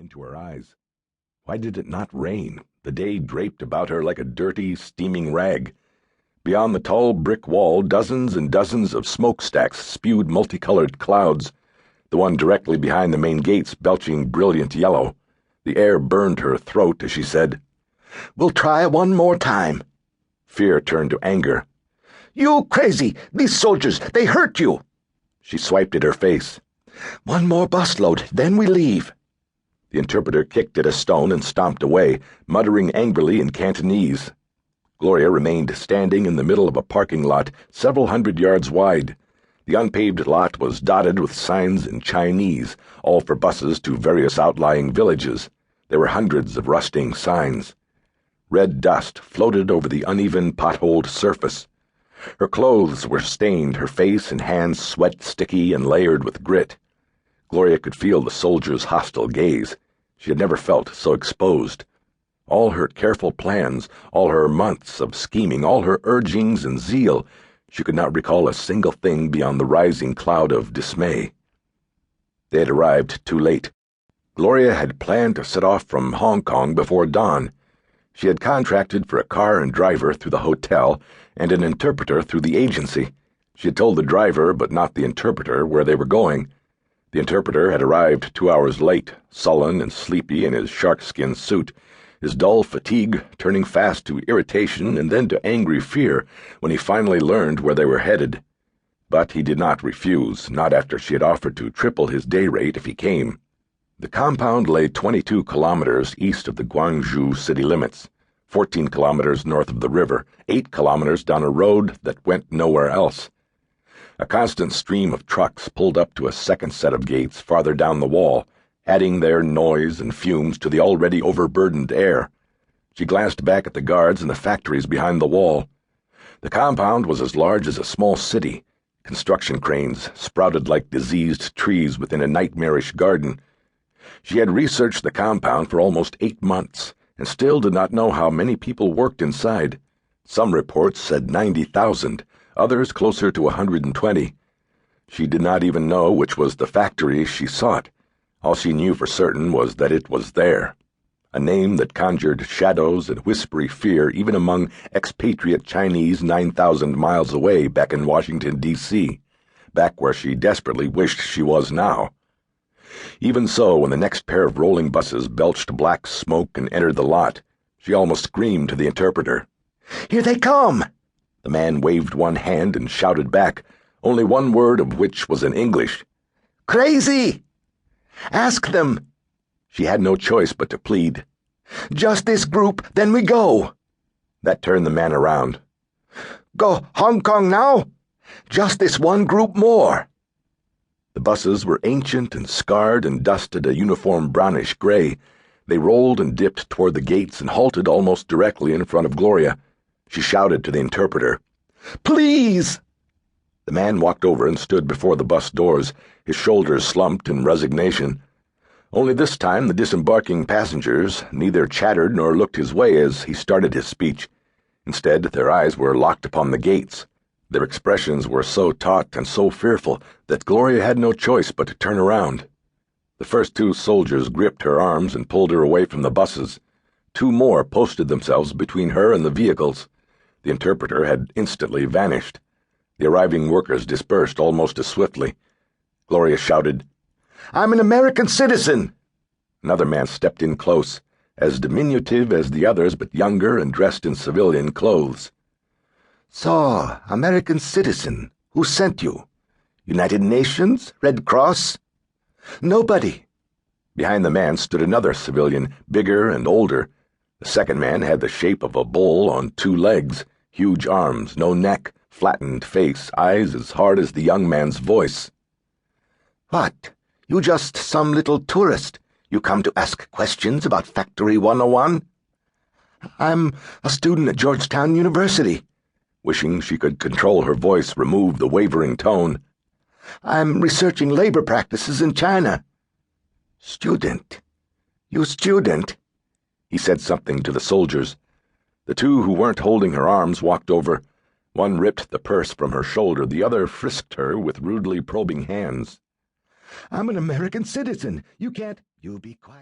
into her eyes. Why did it not rain? The day draped about her like a dirty, steaming rag. Beyond the tall brick wall, dozens and dozens of smokestacks spewed multicolored clouds, the one directly behind the main gates belching brilliant yellow. The air burned her throat as she said, "We'll try one more time." Fear turned to anger. "You crazy! These soldiers, they hurt you!" She swiped at her face. "One more busload, then we leave." The interpreter kicked at a stone and stomped away, muttering angrily in Cantonese. Gloria remained standing in the middle of a parking lot several hundred yards wide. The unpaved lot was dotted with signs in Chinese, all for buses to various outlying villages. There were hundreds of rusting signs. Red dust floated over the uneven, potholed surface. Her clothes were stained, her face and hands sweat-sticky and layered with grit. Gloria could feel the soldier's hostile gaze. She had never felt so exposed. All her careful plans, all her months of scheming, all her urgings and zeal, she could not recall a single thing beyond the rising cloud of dismay. They had arrived too late. Gloria had planned to set off from Hong Kong before dawn. She had contracted for a car and driver through the hotel and an interpreter through the agency. She had told the driver, but not the interpreter, where they were going. The interpreter had arrived 2 hours late, sullen and sleepy in his sharkskin suit, his dull fatigue turning fast to irritation and then to angry fear when he finally learned where they were headed. But he did not refuse, not after she had offered to triple his day rate if he came. The compound lay 22 kilometers east of the Guangzhou city limits, 14 kilometers north of the river, 8 kilometers down a road that went nowhere else. A constant stream of trucks pulled up to a second set of gates farther down the wall, adding their noise and fumes to the already overburdened air. She glanced back at the guards and the factories behind the wall. The compound was as large as a small city. Construction cranes sprouted like diseased trees within a nightmarish garden. She had researched the compound for almost 8 months, and still did not know how many people worked inside. Some reports said 90,000, others closer to 120. She did not even know which was the factory she sought. All she knew for certain was that it was there. A name that conjured shadows and whispery fear even among expatriate Chinese 9,000 miles away back in Washington, D.C., back where she desperately wished she was now. Even so, when the next pair of rolling buses belched black smoke and entered the lot, she almost screamed to the interpreter. "Here they come!" The man waved one hand and shouted back, only one word of which was in English. "Crazy!" "Ask them." She had no choice but to plead. "Just this group, then we go." That turned the man around. "Go Hong Kong now? Just this one group more." The buses were ancient and scarred and dusted a uniform brownish gray. They rolled and dipped toward the gates and halted almost directly in front of Gloria. She shouted to the interpreter, "Please!" The man walked over and stood before the bus doors, his shoulders slumped in resignation. Only this time the disembarking passengers neither chattered nor looked his way as he started his speech. Instead, their eyes were locked upon the gates. Their expressions were so taut and so fearful that Gloria had no choice but to turn around. The first 2 soldiers gripped her arms and pulled her away from the buses. 2 more posted themselves between her and the vehicles. The interpreter had instantly vanished. The arriving workers dispersed almost as swiftly. Gloria shouted, "I'm an American citizen." Another man stepped in close, as diminutive as the others but younger and dressed in civilian clothes. "So, American citizen, who sent you? United Nations? Red Cross?" "Nobody." Behind the man stood another civilian, bigger and older. The second man had the shape of a bull on 2 legs, huge arms, no neck, flattened face, eyes as hard as the young man's voice. "What? You just some little tourist? You come to ask questions about Factory 101? "I'm a student at Georgetown University." Wishing she could control her voice, remove the wavering tone. "I'm researching labor practices in China." "Student? You student?" He said something to the soldiers. The 2 who weren't holding her arms walked over. One ripped the purse from her shoulder, the other frisked her with rudely probing hands. "I'm an American citizen. You can't—" "You be quiet."